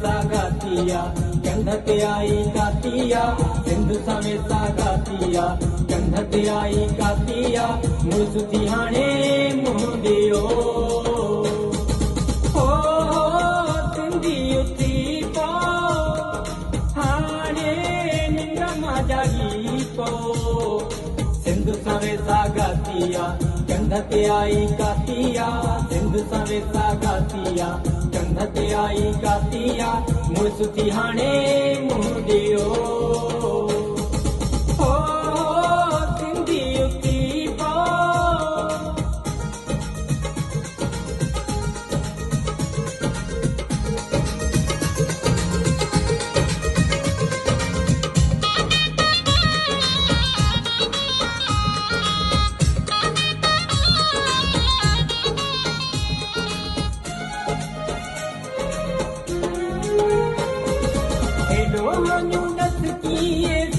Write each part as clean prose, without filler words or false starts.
सवेसा गातिया कंध ते आई गातिया सिंधु सवेसा गातिया कंध ते आई गातिया मुसुती हाणे मुंह दियो हो सिंधी उथी पो हाणे निंड मां जागी पो सिंधु सवेसा गातिया कंध ते आई गातिया सिंधु सवेसा गातिया कंध ते आई गातिया मुसुती हाणे मुंह दियो हो सिंधी उथी पो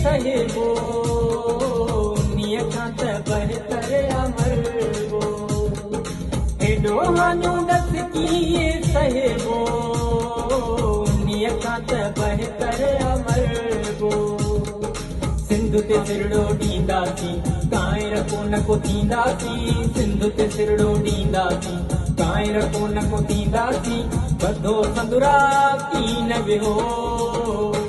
सहेबो नियत बहतर अमरबो हेडो हानो नस किए सहेबो नियत बहतर अमरबो सिंधु ते सिरड़ो ॾींदासीं काइर कोन को थींदासीं सिंधु ते सिरड़ो ॾींदासीं काइर कोन को थींदासीं बधो संदुरा कीन विहो